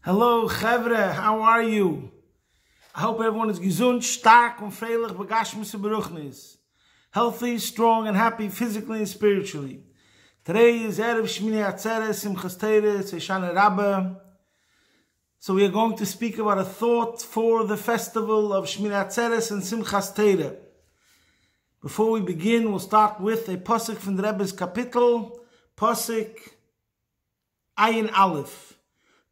Hello, Chevre, how are you? I hope everyone is gesund, stark und freilich, begashmis und beruchnis. Healthy, strong, and happy physically and spiritually. Today is Erev Shmini Atzeres, Simchas Torah, Shana Rabbah. So we are going to speak about a thought for the festival of Shmini Atzeres and Simchas Torah. Before we begin, we'll start with a pasuk from the Rebbe's kapitel, pasuk Ayin Aleph.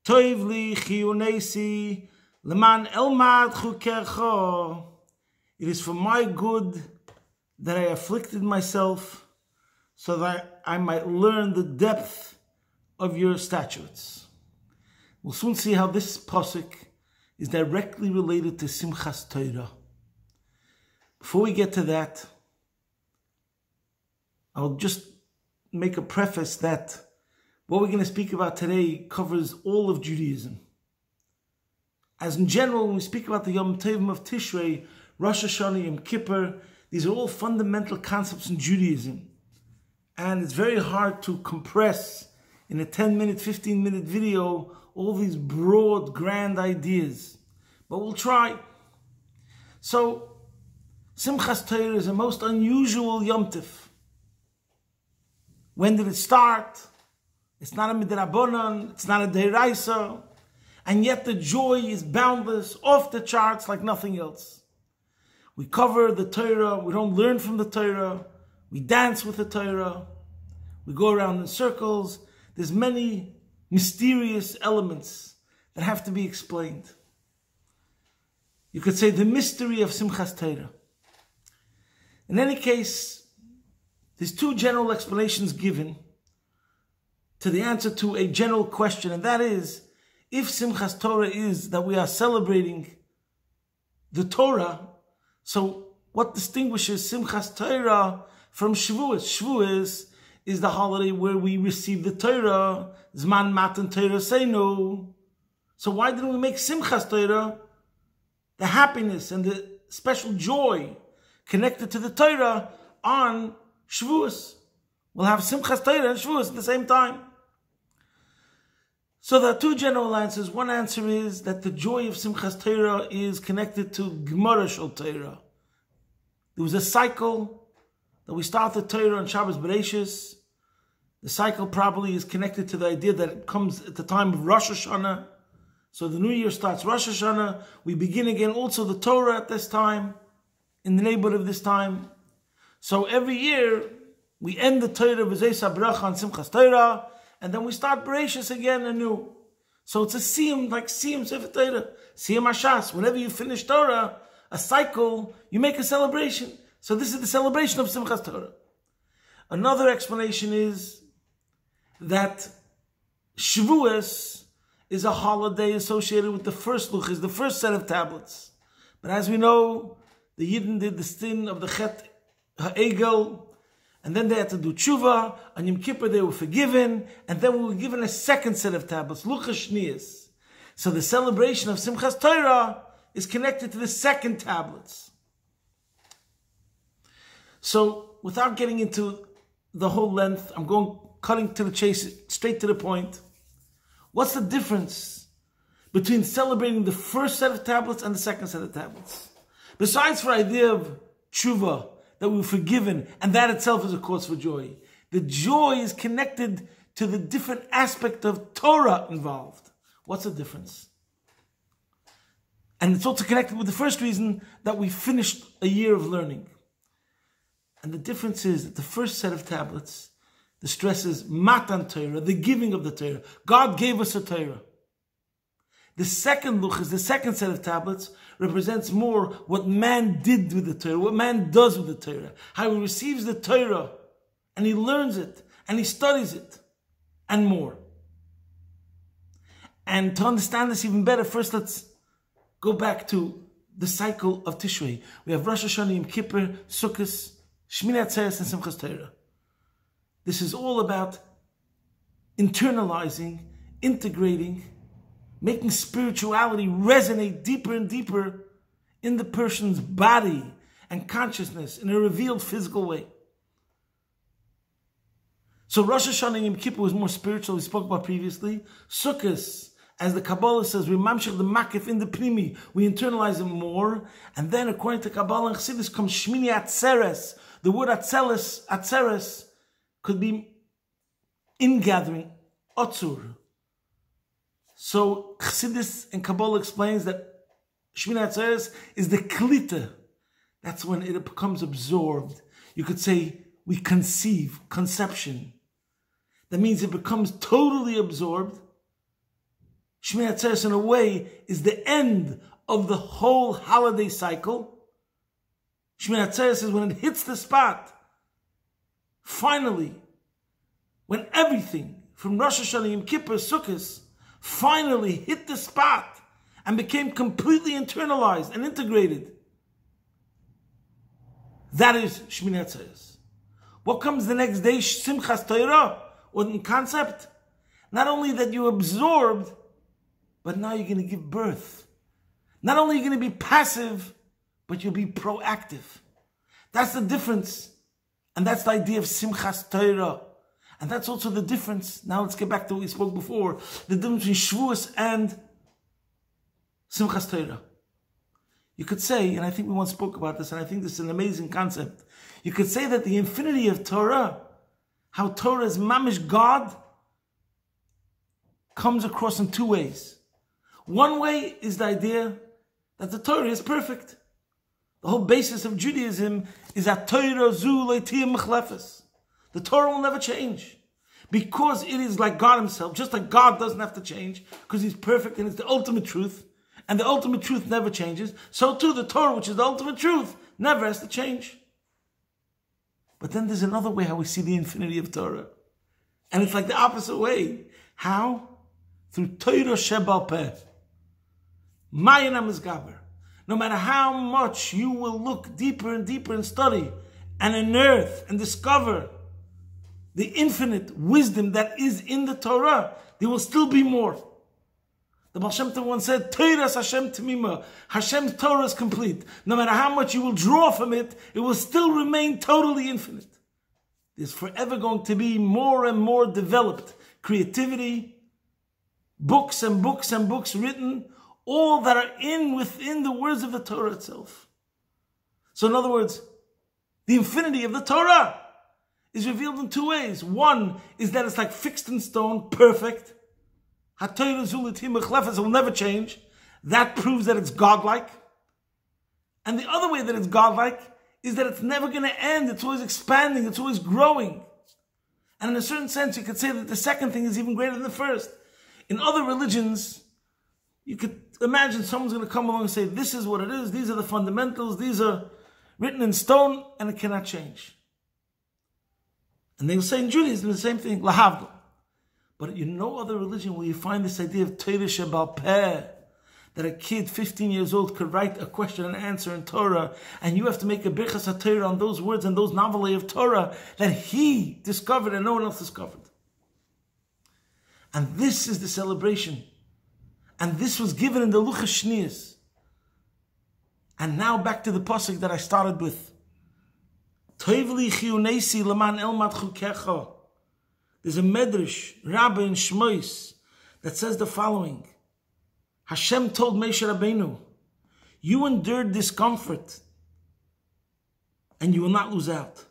Toiv li chiyunesi leman elmad chukercha. It is for my good that I afflicted myself, so that I might learn the depth of your statutes. We'll soon see how this pasuk is directly related to Simchas Torah. Before we get to that, I'll just make a preface that what we're going to speak about today covers all of Judaism. As in general, when we speak about the Yom Tovim of Tishrei, Rosh Hashanah, Yom Kippur, these are all fundamental concepts in Judaism. And it's very hard to compress in a 10-minute, 15-minute video all these broad, grand ideas. But we'll try. So, Simchas Torah is a most unusual Yom Tov. When did it start? It's not a midrabanan, it's not a deiraisa, and yet the joy is boundless, off the charts like nothing else. We cover the Torah, we don't learn from the Torah, we dance with the Torah, we go around in circles. There's many mysterious elements that have to be explained. You could say the mystery of Simchas Torah. In any case, there's two general explanations given to the answer to a general question, and that is, if Simchas Torah is that we are celebrating the Torah, so what distinguishes Simchas Torah from Shavuos? Shavuos is the holiday where we receive the Torah, Zman Matan Torah Seinu. So why didn't we make Simchas Torah the happiness and the special joy connected to the Torah on Shavuos? We'll have Simchas Torah and Shavuos at the same time. So there are two general answers. One answer is that the joy of Simchas Torah is connected to Torah Shel Torah. There was a cycle that we started Torah on Shabbos Bereishis. The cycle probably is connected to the idea that it comes at the time of Rosh Hashanah. So the new year starts Rosh Hashanah. We begin again also the Torah at this time, in the neighborhood of this time. So every year we end the Torah v'zeis habracha on Simchas Torah, and then we start Bereishis again anew. So it's a siyum, like siyum Sefer Torah, siyum Hashas. Whenever you finish Torah, a cycle, you make a celebration. So this is the celebration of Simchas Torah. Another explanation is that Shavuos is a holiday associated with the first luchos, the first set of tablets. But as we know, the Yidden did the sin of the Chet HaEgel, and then they had to do Teshuva. On Yom Kippur they were forgiven, and then we were given a second set of tablets, Luchas Shniyos. So the celebration of Simchas Torah is connected to the second tablets. So without getting into the whole length, I'm cutting to the chase, straight to the point. What's the difference between celebrating the first set of tablets and the second set of tablets? Besides for idea of Teshuva, that we were forgiven, and that itself is a cause for joy. The joy is connected to the different aspect of Torah involved. What's the difference? And it's also connected with the first reason that we finished a year of learning. And the difference is that the first set of tablets, the stress is Matan Torah, the giving of the Torah. God gave us a Torah. The second luchos, the second set of tablets, represents more what man did with the Torah, what man does with the Torah, how he receives the Torah, and he learns it, and he studies it, and more. And to understand this even better, first let's go back to the cycle of Tishrei. We have Rosh Hashanah, Yom Kippur, Sukkot, Shmini Atzeres, and Simchas Torah. This is all about internalizing, integrating, making spirituality resonate deeper and deeper in the person's body and consciousness in a revealed physical way. So Rosh Hashanah and Yom Kippur was more spiritual, we spoke about previously. Sukkot as the Kabbalah says, we mamshech the makif in the primi, we internalize it more, and then according to Kabbalah and Chassidus comes Shmini Atzeres. The word Atzeres could be ingathering, Otzur. So Chassidus and Kabbalah explains that Shmini Atzeres is the klita. That's when it becomes absorbed. You could say we conceive, conception. That means it becomes totally absorbed. Shmini Atzeres, in a way, is the end of the whole holiday cycle. Shmini Atzeres is when it hits the spot. Finally, when everything from Rosh Hashanah, Yom Kippur, Sukkot, finally hit the spot and became completely internalized and integrated. That is Shmini Atzeres. What comes the next day? Simchas Torah, or in concept. Not only that you absorbed, but now you're going to give birth. Not only are you going to be passive, but you'll be proactive. That's the difference. And that's the idea of Simchas Torah. And that's also the difference. Now let's get back to what we spoke before. The difference between Shavuos and Simchas Torah. You could say, and I think we once spoke about this, and I think this is an amazing concept. You could say that the infinity of Torah, how Torah is mamish God, comes across in two ways. One way is the idea that the Torah is perfect. The whole basis of Judaism is that Torah zu leitiyah mechlefes. The Torah will never change. Because it is like God himself, just like God doesn't have to change, because he's perfect and it's the ultimate truth, and the ultimate truth never changes, so too the Torah, which is the ultimate truth, never has to change. But then there's another way how we see the infinity of Torah. And it's like the opposite way. How? Through Torah Shel Baal Peh. No matter how much you will look deeper and deeper and study and unearth and discover the infinite wisdom that is in the Torah, there will still be more. The Baal Shem Tov once said, Torah Hashem Temima. Hashem's Torah is complete. No matter how much you will draw from it, it will still remain totally infinite. There's forever going to be more and more developed creativity, books and books and books written, all that are within the words of the Torah itself. So in other words, the infinity of the Torah is revealed in two ways. One is that it's like fixed in stone, perfect. It will never change. That proves that it's godlike. And the other way that it's godlike is that it's never going to end. It's always expanding. It's always growing. And in a certain sense, you could say that the second thing is even greater than the first. In other religions, you could imagine someone's going to come along and say, this is what it is, these are the fundamentals, these are written in stone, and it cannot change. And they'll say in Judaism the same thing, lahavdil. But in no other religion will you find this idea of Torah Shel Baal Peh, that a kid 15 years old could write a question and answer in Torah, and you have to make a birchas HaTorah on those words and those novelty of Torah that he discovered and no one else discovered. And this is the celebration. And this was given in the Luchas Shniyos. And now back to the pasuk that I started with. Toivli chiyunesi leman elmat chukecha. There's a medrash, Rabbi in Shmois, that says the following. Hashem told Moshe Rabbeinu, you endured discomfort and you will not lose out.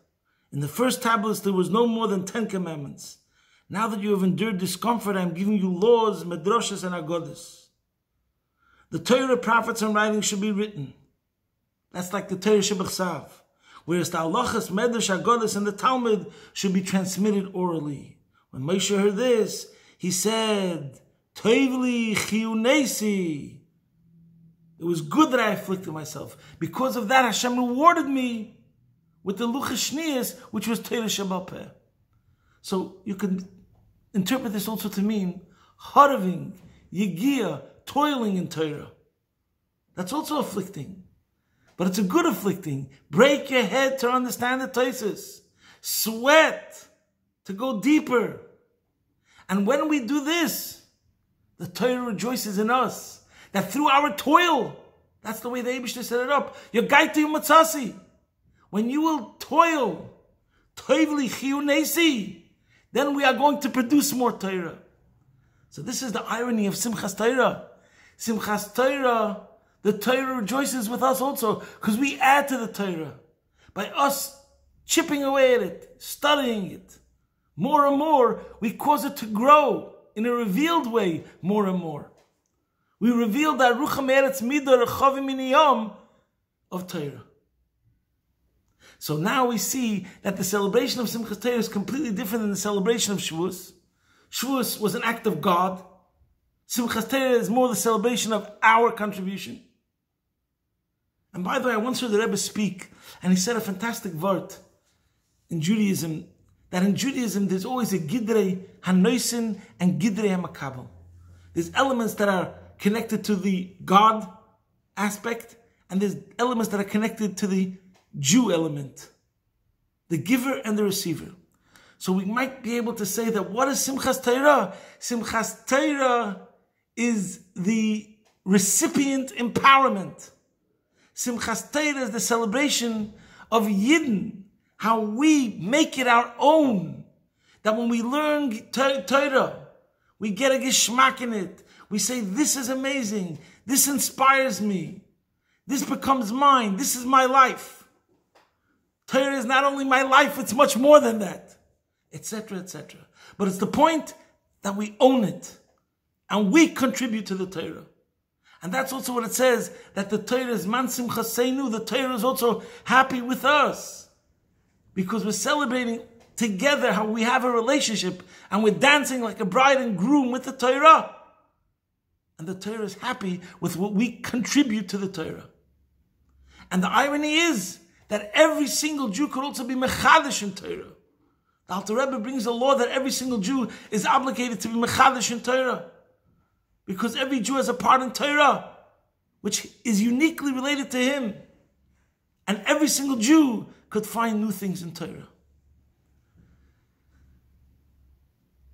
In the first tablets, there was no more than 10 commandments. Now that you have endured discomfort, I am giving you laws, medrashas, and agodas. The Torah, prophets, and writings should be written. That's like the Torah Shebechsav. Whereas the halachas, medrash, agodas, and the Talmud should be transmitted orally. When Moshe heard this, he said, Toivli chiyunesi. It was good that I afflicted myself. Because of that, Hashem rewarded me with the Luchas Shniyos, which was Torah Shel Baal Peh. So you can interpret this also to mean haraving, yigia, toiling in Torah. That's also afflicting. But it's a good afflicting. Break your head to understand the Tosfos. Sweat to go deeper. And when we do this, the Torah rejoices in us. That through our toil, that's the way the Eibishter set it up. Yogaiti umatzasi. When you will toil, toivli chiyunesi, then we are going to produce more Torah. So this is the irony of Simchas Torah. Simchas Torah, the Torah rejoices with us also, because we add to the Torah. By us chipping away at it, studying it, more and more, we cause it to grow in a revealed way more and more. We reveal the Rucham Eretz Midah Rechavim Miniyam of Torah. So now we see that the celebration of Simchas Torah is completely different than the celebration of Shavuos. Shavuos was an act of God. Simchas Torah is more the celebration of our contribution. And by the way, I once heard the Rebbe speak, and he said a fantastic word in Judaism, that in Judaism there's always a gidrei hanoisin and gidrei hamekabel. There's elements that are connected to the God aspect, and there's elements that are connected to the Jew element, the giver and the receiver. So we might be able to say that what is Simchas Torah? Simchas Torah is the recipient empowerment. Simchas Torah is the celebration of Yidden, how we make it our own. That when we learn Torah, we get a geschmack in it. We say, this is amazing. This inspires me. This becomes mine. This is my life. Torah is not only my life, it's much more than that, etc., etc. But it's the point that we own it and we contribute to the Torah. And that's also what it says, that the Torah is man simchaseinu, the Torah is also happy with us. Because we're celebrating together how we have a relationship and we're dancing like a bride and groom with the Torah. And the Torah is happy with what we contribute to the Torah. And the irony is that every single Jew could also be mechadish in Torah. The Alter Rebbe brings a law that every single Jew is obligated to be mechadish in Torah. Because every Jew has a part in Torah, which is uniquely related to him. And every single Jew could find new things in Torah.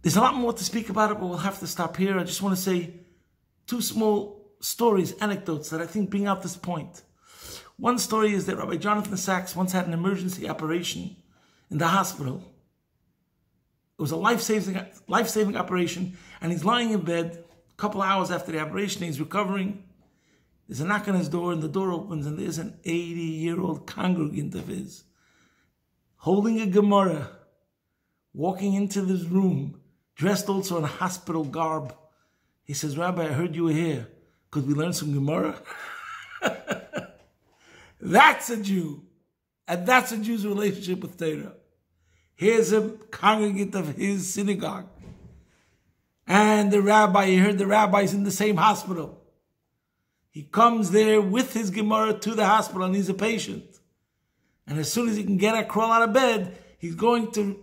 There's a lot more to speak about it, but we'll have to stop here. I just want to say two small stories, anecdotes that I think bring out this point. One story is that Rabbi Jonathan Sachs once had an emergency operation in the hospital. It was a life-saving operation, and he's lying in bed a couple hours after the operation. He's recovering. There's a knock on his door, and the door opens, and there's an 80-year-old congregant of his holding a Gemara, walking into this room, dressed also in a hospital garb. He says, Rabbi, I heard you were here. Could we learn some Gemara? That's a Jew. And that's a Jew's relationship with Torah. Here's a congregant of his synagogue. And the rabbi, he heard the rabbi's in the same hospital. He comes there with his Gemara to the hospital, and he's a patient. And as soon as he can crawl out of bed, he's going to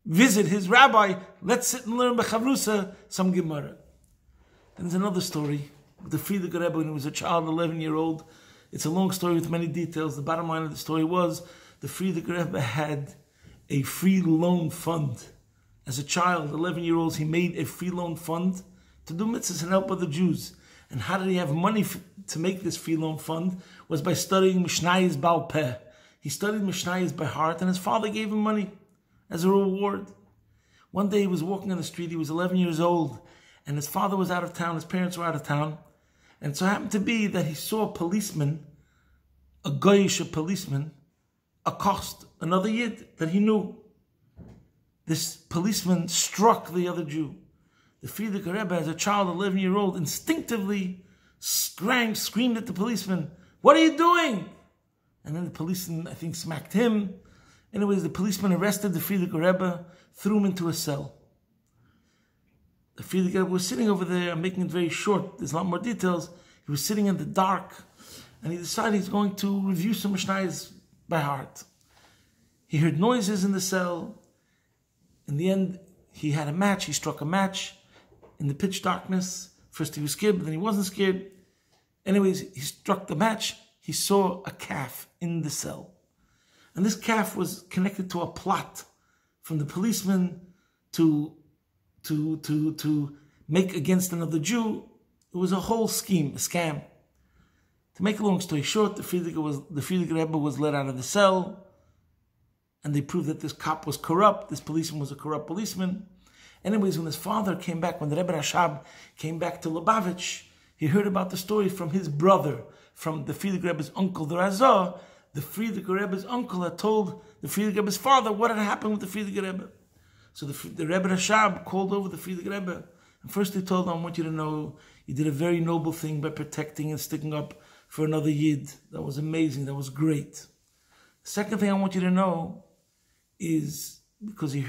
visit his rabbi. Let's sit and learn Bechavrusa some Gemara. And there's another story with the Frierdiker Rebbe when he was a child, 11-year-old. It's a long story with many details. The bottom line of the story was the Frierdiker Rebbe had a free loan fund. As a child, 11-year-olds, he made a free loan fund to do mitzvahs and help other Jews. And how did he have money to make this free loan fund? Was by studying Mishnayos Baal Peh. He studied Mishnayos by heart, and his father gave him money as a reward. One day he was walking on the street. He was 11 years old, and his father was out of town. His parents were out of town. And so it happened to be that he saw a policeman, a goyish policeman, accost another Yid that he knew. This policeman struck the other Jew. The Frierdiker Rebbe, as a child, 11-year-old, instinctively screamed at the policeman, "What are you doing?" And then the policeman, I think, smacked him. Anyways, the policeman arrested the Frierdiker Rebbe, threw him into a cell. The Frierdiker Rebbe was sitting over there. I'm making it very short. There's a lot more details. He was sitting in the dark, and he decided he's going to review some Mishnayos by heart. He heard noises in the cell. In the end, he had a match. He struck a match in the pitch darkness. First he was scared, but then he wasn't scared. Anyways, he struck the match. He saw a calf in the cell. And this calf was connected to a plot from the policeman to make against another Jew. It was a whole scheme, a scam. To make a long story short, the Frierdiker Rebbe was let out of the cell, and they proved that this cop was corrupt. This policeman was a corrupt policeman. Anyways, when his father came back, when the Rebbe Rashab came back to Lubavitch, he heard about the story from his brother, from the Frierdiker Rebbe's uncle, the Razah. The Frierdiker Rebbe's uncle had told the Frierdiker Rebbe's father what had happened with the Frierdiker Rebbe. So the Rebbe Rashab called over the Frierdiker Rebbe. And first he told him, I want you to know, you did a very noble thing by protecting and sticking up for another Yid. That was amazing. That was great. The second thing I want you to know is, because he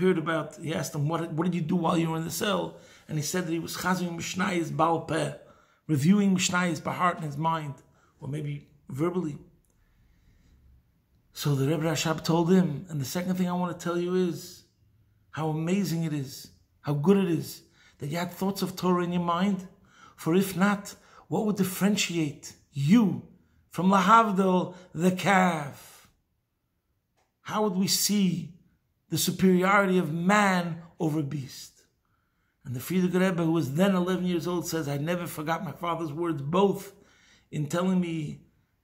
asked him, what did you do while you were in the cell? And he said that he was chazing Mishnayos Baal Peh, reviewing Mishnayos by heart and his mind, or maybe verbally. So the Rebbe Rashab told him, and the second thing I want to tell you is how amazing it is, how good it is, that you had thoughts of Torah in your mind. For if not, what would differentiate you from Lahavdil, the calf? How would we see the superiority of man over beast? And the Frierdiker Rebbe, who was then 11 years old, says, I never forgot my father's words, both in telling me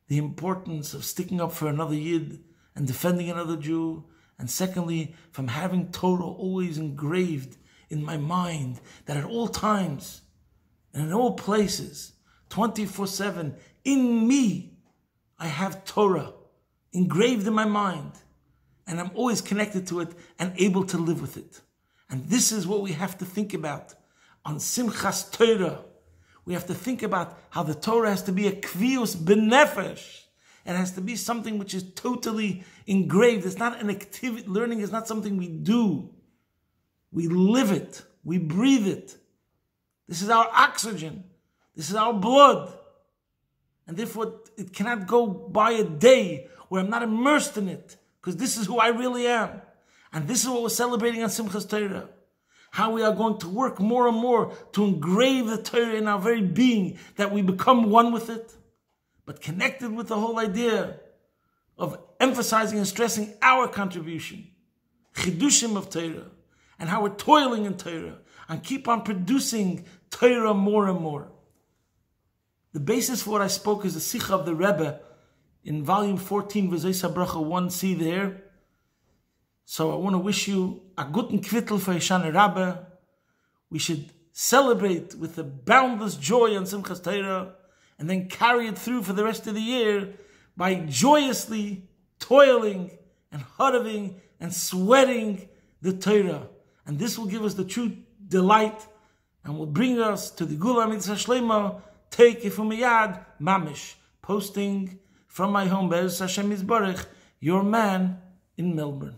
the importance of sticking up for another Yid and defending another Jew, and secondly, from having Torah always engraved in my mind, that at all times and in all places, 24/7, in me, I have Torah engraved in my mind, and I'm always connected to it and able to live with it. And this is what we have to think about on Simchas Torah. We have to think about how the Torah has to be a kvius benefesh. It has to be something which is totally engraved. It's not an activity. Learning is not something we do. We live it. We breathe it. This is our oxygen. This is our blood. And therefore, it cannot go by a day where I'm not immersed in it, because this is who I really am. And this is what we're celebrating on Simchas Torah. How we are going to work more and more to engrave the Torah in our very being, that we become one with it, but connected with the whole idea of emphasizing and stressing our contribution, chidushim of Torah, and how we're toiling in Torah, and keep on producing Torah more and more. The basis for what I spoke is the Sikha of the Rebbe in volume 14, V'zois HaBracha 1c there. So I want to wish you a guten kvittel for Yeshana Rabbah. We should celebrate with a boundless joy on Simchas Torah, and then carry it through for the rest of the year by joyously toiling and hurrying and sweating the Torah. And this will give us the true delight and will bring us to the Gula Mitzvah Shlema, take it from Miyad Mamish, posting from my home, Be'ez Hashem Yisbarach, your man in Melbourne.